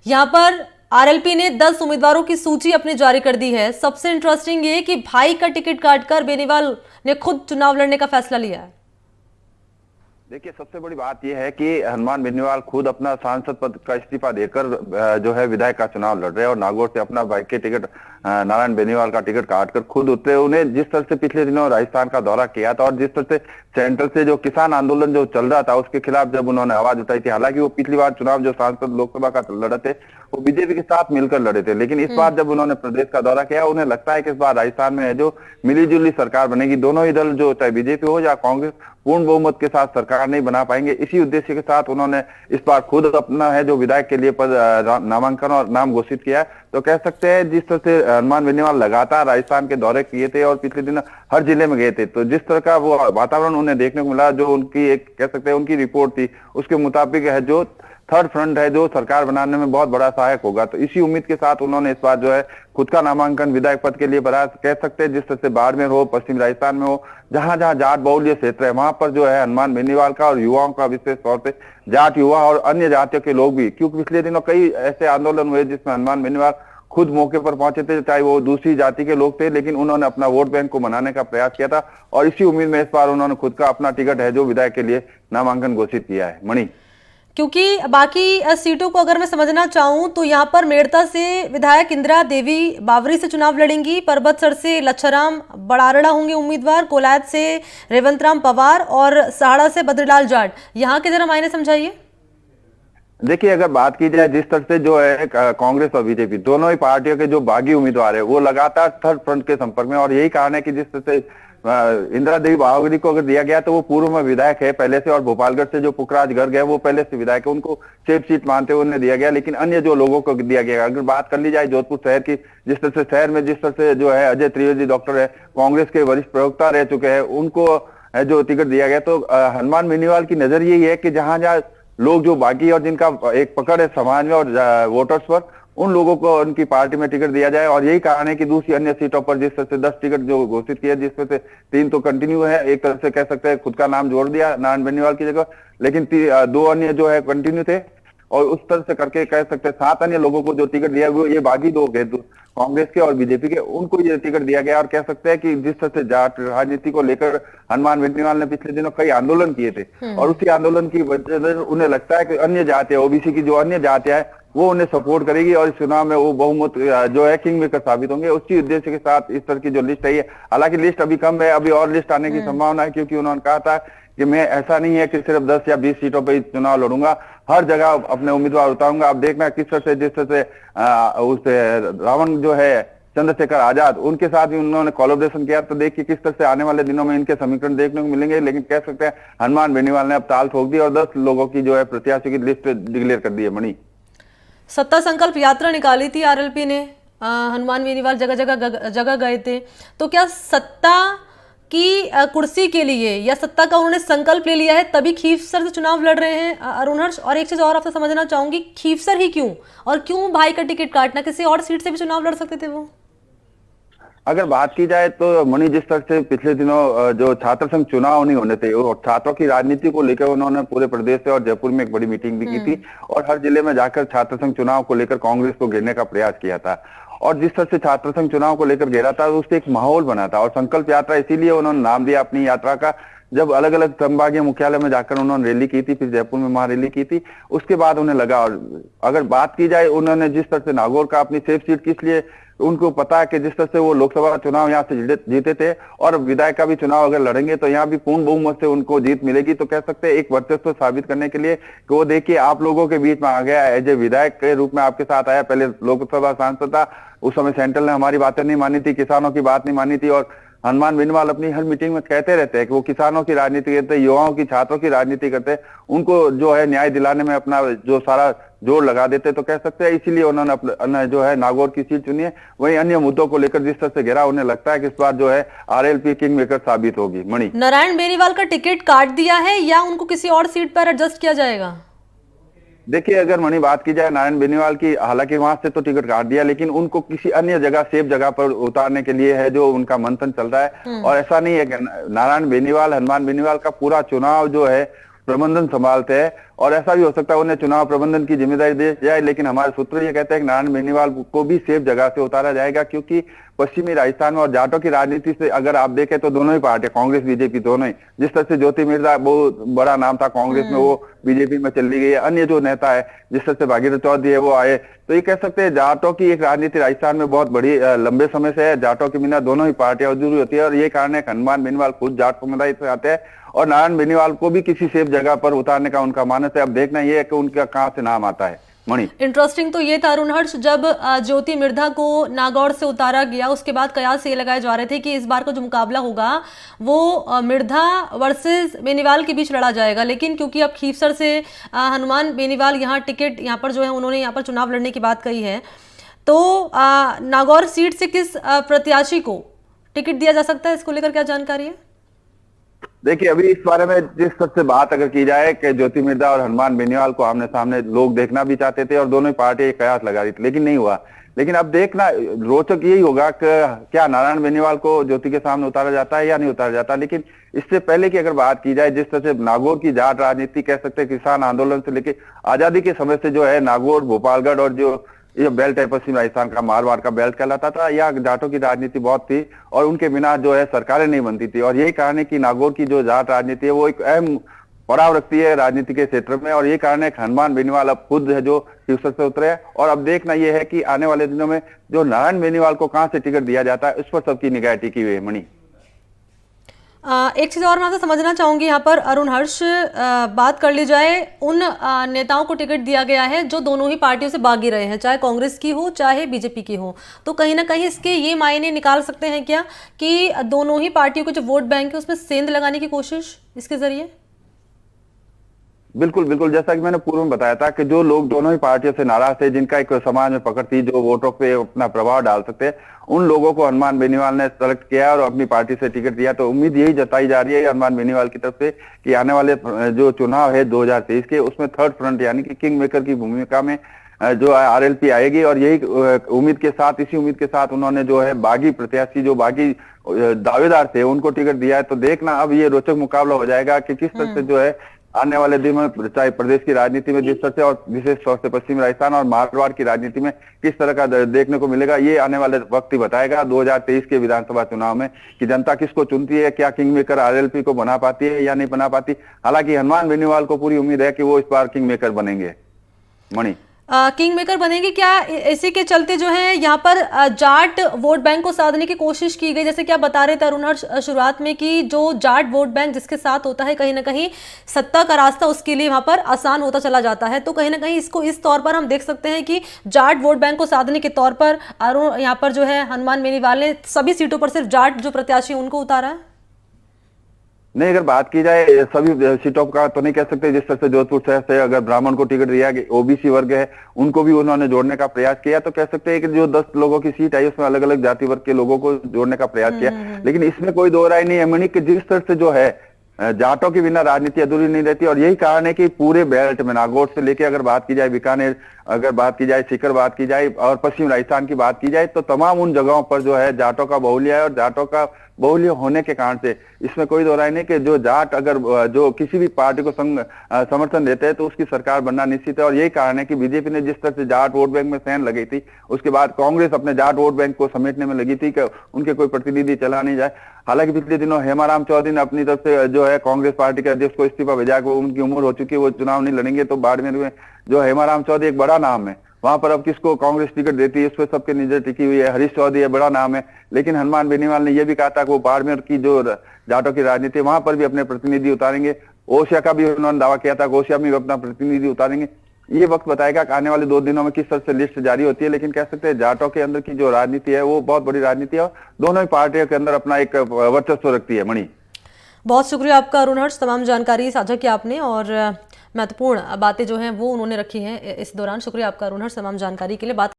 यहाँ पर आरएलपी ने 10 उम्मीदवारों की सूची अपनी जारी कर दी है। सबसे इंटरेस्टिंग ये कि भाई का टिकट काटकर बेनीवाल ने खुद चुनाव लड़ने का फैसला लिया है। देखिए, सबसे बड़ी बात यह है कि हनुमान बेनीवाल खुद अपना सांसद पद का इस्तीफा देकर जो है विधायक का चुनाव लड़ रहे हैं और नागौर से अपना भाई के टिकट नारायण बेनीवाल का टिकट काटकर खुद उतरे। उन्हें जिस तरह से पिछले दिनों राजस्थान का दौरा किया था और जिस तरह से सेंटर से जो किसान आंदोलन जो चल रहा था उसके खिलाफ जब उन्होंने आवाज उठाई थी, हालांकि वो पिछली बार चुनाव जो सांसद लोकसभा का लड़े थे वो बीजेपी के साथ मिलकर लड़े थे, लेकिन इस बार जब उन्होंने प्रदेश का दौरा किया उन्हें लगता है कि इस बार राजस्थान में है जो मिलीजुली सरकार बनेगी। दोनों ही दल जो चाहे बीजेपी हो या कांग्रेस पूर्ण बहुमत के साथ सरकार नहीं बना पाएंगे। इसी उद्देश्य के साथ उन्होंने इस बार खुद अपना है जो विधायक के लिए पद नामांकन और नाम घोषित किया है। तो कह सकते हैं जिस तरह से हनुमान बेनीवाल लगातार राजस्थान के दौरे किए थे और पिछले दिन हर जिले में गए थे, तो जिस तरह का वो वातावरण उन्हें देखने को मिला, जो उनकी एक कह सकते हैं उनकी रिपोर्ट थी उसके मुताबिक है जो थर्ड फ्रंट है जो सरकार बनाने में बहुत बड़ा सहायक होगा। तो इसी उम्मीद के साथ उन्होंने इस बार जो है खुद का नामांकन विधायक पद के लिए भरा। कह सकते हैं जिस तरह से बाड़मेर हो, पश्चिम राजस्थान में हो, जहां जहां जाट बहुल्य क्षेत्र है वहां पर जो है हनुमान बेनीवाल का और युवाओं का विशेष तौर पे जाट युवा और अन्य जातियों के लोग भी, क्योंकि पिछले दिनों कई ऐसे आंदोलन हुए जिसमें हनुमान बेनीवाल खुद मौके पर पहुंचे थे, चाहे वो दूसरी जाति के लोग थे, लेकिन उन्होंने अपना वोट बैंक को बनाने का प्रयास किया था और इसी उम्मीद में इस बार उन्होंने खुद का अपना टिकट है जो विधायक के लिए नामांकन घोषित किया है। मणि, क्योंकि बाकी सीटों को अगर मैं समझना चाहूं तो यहाँ पर मेड़ता से विधायक इंदिरा देवी बावरी से चुनाव लड़ेंगी, परबतसर से लच्छाराम बड़ारड़ा होंगे उम्मीदवार, कोलायत से रेवंत राम पवार और सहाड़ा से बद्रीलाल जाट। यहाँ के जरा मायने समझाइए। देखिए, अगर बात की जाए जिस तरह से जो है कांग्रेस और बीजेपी दोनों ही पार्टियों के जो बागी उम्मीदवार है वो लगातार थर्ड फ्रंट के संपर्क में, और यही कारण है कि जिस तरह से इंदिरा देवी बावरी को अगर दिया गया तो वो पूर्व में विधायक है पहले से, और भोपालगढ़ से जो पुखराज गर्ग है वो पहले से विधायक है, उनको सेफ सीट मानते हुए उन्हें दिया गया। लेकिन अन्य जो लोगों को दिया गया, अगर बात कर ली जाए जोधपुर शहर की, जिस तरह से शहर में जिस तरह से जो है अजय त्रिवेदी डॉक्टर है, कांग्रेस के वरिष्ठ प्रवक्ता रह चुके हैं, उनको जो टिकट दिया गया। तो हनुमान बेनीवाल की नजर यही है कि जहां जहां लोग जो बाकी और जिनका एक पकड़ है समाज में और वोटर्स पर, उन लोगों को उनकी पार्टी में टिकट दिया जाए। और यही कारण है कि दूसरी अन्य सीटों पर जिस तरह से 10 टिकट जो घोषित किया, जिसमें से 3 तो कंटिन्यू है, एक तरह से कह सकते हैं खुद का नाम जोड़ दिया नारायण बेनीवाल की जगह, लेकिन 2 अन्य जो है कंटिन्यू थे, और उस तरह से करके कह सकते हैं 7 अन्य लोगों को जो टिकट दिया वो ये बागी लोग है कांग्रेस के और बीजेपी के, उनको ये टिकट दिया गया। और कह सकते हैं कि जिस तरह से जाट राजनीति को लेकर हनुमान बेनीवाल ने पिछले दिनों कई आंदोलन किए थे और उसी आंदोलन की वजह से उन्हें लगता है कि अन्य जातियां, ओबीसी की जो अन्य जातियां है वो उन्हें सपोर्ट करेगी और इस चुनाव में वो बहुमत जो है किंग मेकर साबित होंगे। उसी उद्देश्य के साथ इस तरह की जो लिस्ट है, हालांकि लिस्ट अभी कम है, अभी और लिस्ट आने की संभावना है, क्योंकि उन्होंने कहा था कि मैं ऐसा नहीं है कि सिर्फ 10 या 20 सीटों पर चुनाव लड़ूंगा, हर जगह अपने उम्मीदवार उतारूंगा। अब देखना किस तरह से, जिस तरह से उस रावण जो है चंद्रशेखर आजाद, उनके साथ भी उन्होंने कोलैबोरेशन किया, तो देखिए किस तरह से आने वाले दिनों में इनके समीकरण देखने को मिलेंगे। लेकिन कह सकते हैं हनुमान बेनीवाल ने अब ताल ठोक दी और 10 लोगों की जो है प्रत्याशी की लिस्ट डिक्लेयर कर दी है। मणि, सत्ता संकल्प यात्रा निकाली थी आरएलपी ने, हनुमान बेनीवाल जगह जगह गए थे, तो क्या सत्ता की कुर्सी के लिए या सत्ता का उन्होंने संकल्प ले लिया है तभी खींवसर से चुनाव लड़ रहे हैं अरुण हर्ष? और एक चीज और आपसे समझना चाहूंगी, खींवसर ही क्यों, और क्यों भाई का टिकट काटना, किसी और सीट से भी चुनाव लड़ सकते थे वो? अगर बात की जाए तो मणि, जिस तरह से पिछले दिनों जो छात्र संघ चुनाव नहीं होने थे और छात्रों की राजनीति को लेकर उन्होंने पूरे प्रदेश से और जयपुर में एक बड़ी मीटिंग भी की थी और हर जिले में जाकर छात्र संघ चुनाव को लेकर कांग्रेस को घेरने का प्रयास किया था। और जिस तरह से छात्र संघ चुनाव को लेकर घेरा था उससे एक माहौल बना था। और संकल्प यात्रा इसीलिए उन्होंने नाम दिया अपनी यात्रा का, जब अलग अलग संभागीय मुख्यालय में जाकर उन्होंने रैली की थी, फिर जयपुर में वहां रैली की थी, उसके बाद उन्हें लगा। और अगर बात की जाए उन्होंने जिस तरह से नागौर का अपनी सेफ सीट, किस लिए उनको पता है कि जिस तरह से वो लोकसभा चुनाव यहाँ से जीते थे और विधायक का भी चुनाव अगर लड़ेंगे तो यहाँ भी पूर्ण बहुमत से उनको जीत मिलेगी। तो कह सकते हैं एक वर्चस्व साबित करने के लिए कि वो देखिए आप लोगों के बीच में आ गया, एज ए विधायक के रूप में आपके साथ आया। पहले लोकसभा सांसद था, उस समय सेंट्रल ने हमारी बातें नहीं मानी थी, किसानों की बात नहीं मानी थी। और हनुमान बेनीवाल अपनी हर मीटिंग में कहते रहते हैं कि वो किसानों की राजनीति करते हैं, युवाओं की, छात्रों की राजनीति करते हैं, उनको जो है न्याय दिलाने में अपना जो सारा जोर लगा देते। तो कह सकते हैं इसीलिए उन्होंने अपना जो है नागौर की सीट चुनी है। वहीं अन्य मुद्दों को लेकर जिस तरह से घेरा, उन्हें लगता है कि इस बार जो है आरएलपी किंग मेकर साबित होगी। मणि, नारायण बेनीवाल का टिकट काट दिया है या उनको किसी और सीट पर एडजस्ट किया जाएगा? देखिए, अगर मणि बात की जाए नारायण बेनीवाल की, हालांकि वहां से तो टिकट काट दिया, लेकिन उनको किसी अन्य जगह, सेफ जगह पर उतारने के लिए है जो उनका मंथन चल रहा है। और ऐसा नहीं है कि नारायण बेनीवाल, हनुमान बेनीवाल का पूरा चुनाव जो है प्रबंधन संभालते हैं और ऐसा भी हो सकता है उन्हें चुनाव प्रबंधन की जिम्मेदारी दी जाए, लेकिन हमारे सूत्र ये कहते हैं कि नारायण बेनीवाल को भी सेफ जगह से उतारा जाएगा, क्योंकि पश्चिमी राजस्थान में और जाटों की राजनीति से अगर आप देखें तो दोनों ही पार्टियां, कांग्रेस बीजेपी दोनों ही, जिस तरह से ज्योति मिर्जा बहुत बड़ा नाम था कांग्रेस में, वो बीजेपी में चली गई है, अन्य जो नेता है जिस तरह से भागीरथ चौधरी है वो आए, तो ये कह सकते हैं जाटों की एक राजनीति राजस्थान में बहुत बड़ी लंबे समय से है। जाटों के बिना दोनों ही पार्टियां अधूरी होती है और ये कारण है हनुमान बेनीवाल खुद जाट समुदाय से आते हैं और नारायण बेनीवाल को भी किसी सेफ जगह पर उतारने का उनका मानस है। अब देखना ये है कि उनका कहां से नाम आता है। मणि, इंटरेस्टिंग तो ये था अरुण हर्ष, जब ज्योति मिर्धा को नागौर से उतारा गया उसके बाद कयास ये लगाए जा रहे थे कि इस बार का जो मुकाबला होगा वो मिर्धा वर्सेस बेनीवाल के बीच लड़ा जाएगा, लेकिन क्योंकि अब खीवसर से हनुमान बेनीवाल यहाँ टिकट यहाँ पर जो है उन्होंने यहाँ पर चुनाव लड़ने की बात कही है, तो नागौर सीट से किस प्रत्याशी को टिकट दिया जा सकता है, इसको लेकर क्या जानकारी है? देखिए अभी इस बारे में जिस तरह से बात अगर की जाए कि ज्योति मिर्धा और हनुमान बेनीवाल को आमने सामने लोग देखना भी चाहते थे और दोनों ही पार्टी कयास लगा रही थी, लेकिन नहीं हुआ। लेकिन अब देखना रोचक यही होगा कि क्या नारायण बेनीवाल को ज्योति के सामने उतारा जाता है या नहीं उतारा जाता। लेकिन इससे पहले की अगर बात की जाए, जिस तरह से नागौर की जाट राजनीति कह सकते हैं किसान आंदोलन से लेकर आजादी के समय से जो है नागौर, भोपालगढ़ और जो ये बेल्ट है पश्चिम राजस्थान का, मारवाड़ का बेल्ट कहलाता था, या जाटों की राजनीति बहुत थी और उनके बिना जो है सरकारें नहीं बनती थी। और यही कारण है कि नागौर की जो जाट राजनीति है वो एक अहम पड़ाव रखती है राजनीति के क्षेत्र में और ये कारण है कि हनुमान बेनीवाल अब खुद है जो खीवसर से उतरे हैं। और अब देखना यह है कि आने वाले दिनों में जो नारायण बेनीवाल को कहां से टिकट दिया जाता है उस पर सबकी निगाह टिकी हुई है। मणि, एक चीज़ और मैं आपसे समझना चाहूंगी यहाँ पर अरुण हर्ष, बात कर ली जाए उन नेताओं को टिकट दिया गया है जो दोनों ही पार्टियों से बागी रहे हैं, चाहे कांग्रेस की हो चाहे बीजेपी की हो, तो कहीं ना कहीं इसके ये मायने निकाल सकते हैं क्या कि दोनों ही पार्टियों के जो वोट बैंक है उसमें सेंध लगाने की कोशिश इसके जरिए? बिल्कुल बिल्कुल, जैसा कि मैंने पूर्व में बताया था कि जो लोग दोनों ही पार्टियों से नाराज थे, जिनका एक समाज में पकड़ थी, जो वोटों पे अपना प्रभाव डाल सकते हैं, उन लोगों को हनुमान बेनीवाल ने सेलेक्ट किया और अपनी पार्टी से टिकट दिया। तो उम्मीद यही जताई जा रही है हनुमान बेनीवाल की तरफ से कि आने वाले जो चुनाव है 2023 के, उसमें थर्ड फ्रंट यानी कि किंग मेकर की भूमिका में जो आरएलपी आएगी। और यही उम्मीद के साथ, इसी उम्मीद के साथ उन्होंने जो है बागी प्रत्याशी, जो बागी दावेदार थे, उनको टिकट दिया है। तो देखना अब ये रोचक मुकाबला हो जाएगा कि किस तरह से जो है आने वाले दिन में चाहे प्रदेश की राजनीति में जिस तरह से और विशेष तौर से पश्चिम राजस्थान और मारवाड़ की राजनीति में किस तरह का देखने को मिलेगा, ये आने वाले वक्त ही बताएगा 2023 के विधानसभा चुनाव में कि जनता किसको चुनती है, क्या किंग मेकर आरएलपी को बना पाती है या नहीं बना पाती। हालांकि हनुमान बेनीवाल को पूरी उम्मीद है कि वो इस बार किंग मेकर बनेंगे। मणि, किंग मेकर बनेंगे क्या? इसी के चलते जो है यहाँ पर जाट वोट बैंक को साधने की कोशिश की गई, जैसे कि आप बता रहे थे अरुण हर्ष शुरुआत में कि जो जाट वोट बैंक जिसके साथ होता है कहीं ना कहीं सत्ता का रास्ता उसके लिए वहां पर आसान होता चला जाता है। तो कहीं ना कहीं इसको इस तौर पर हम देख सकते हैं कि जाट वोट बैंक को साधने के तौर पर अरुण यहाँ पर जो है हनुमान बेनीवाल ने सभी सीटों पर सिर्फ जाट जो प्रत्याशी उनको उतारा है। नहीं, अगर बात की जाए सभी सीटों का तो नहीं कह सकते। जिस तरह से जोधपुर शहर से अगर ब्राह्मण को टिकट दिया गया, ओबीसी वर्ग है उनको भी उन्होंने जोड़ने का प्रयास किया, तो कह सकते हैं कि जो 10 लोगों की सीट आई उसमें अलग अलग जाति वर्ग के लोगों को जोड़ने का प्रयास किया। लेकिन इसमें कोई दो राय नहीं है मणि कि जिस तरह से जो है जाटों के बिना राजनीति अधूरी नहीं रहती। और यही कारण है कि पूरे बेल्ट में नागौर से लेके अगर बात की जाए बीकानेर, अगर बात की जाए सीकर, बात की जाए और पश्चिम राजस्थान की बात की जाए, तो तमाम उन जगहों पर जो है जाटों का बाहुल्य है। और जाटों का बाहुल्य होने के कारण से इसमें कोई दो राय नहीं कि जो जाट अगर जो किसी भी पार्टी को समर्थन देते हैं तो उसकी सरकार बनना निश्चित है। और यही कारण है कि बीजेपी ने जिस तरह से जाट वोट बैंक में सेंध लगी थी, उसके बाद कांग्रेस अपने जाट वोट बैंक को समेटने में लगी थी कि उनके कोई प्रतिनिधि चला नहीं जाए। हालांकि पिछले दिनों हेमाराम चौधरी ने अपनी तरफ से जो है कांग्रेस पार्टी के अध्यक्ष को इस्तीफा भेजा, उनकी उम्र हो चुकी है, वो चुनाव नहीं लड़ेंगे। तो बाड़मेर में जो हेमाराम चौधरी एक बड़ा नाम है, वहां पर अब किसको कांग्रेस टिकट देती है इस पर सबके नजर टिकी हुई है। हरीश चौधरी है, बड़ा नाम है, लेकिन हनुमान बेनीवाल ने यह भी कहा था कि वो बाड़मेर की जो जाटों की राजनीति वहां पर भी अपने प्रतिनिधि उतारेंगे। ओसिया का भी उन्होंने दावा किया था कि ओसिया में भी अपना प्रतिनिधि उतारेंगे। ये वक्त बताएगा कि आने वाले 2 दिनों में किस तरह से लिस्ट जारी होती है। लेकिन कह सकते हैं जाटों के अंदर की जो राजनीति है वो बहुत बड़ी राजनीति है और दोनों ही पार्टियों के अंदर अपना एक वर्चस्व रखती है। मणि, बहुत शुक्रिया आपका अरुण हर्ष, तमाम जानकारी साझा की आपने और महत्वपूर्ण बातें जो हैं वो उन्होंने रखी हैं इस दौरान। शुक्रिया आपका अरुण हर्ष तमाम जानकारी के लिए। बात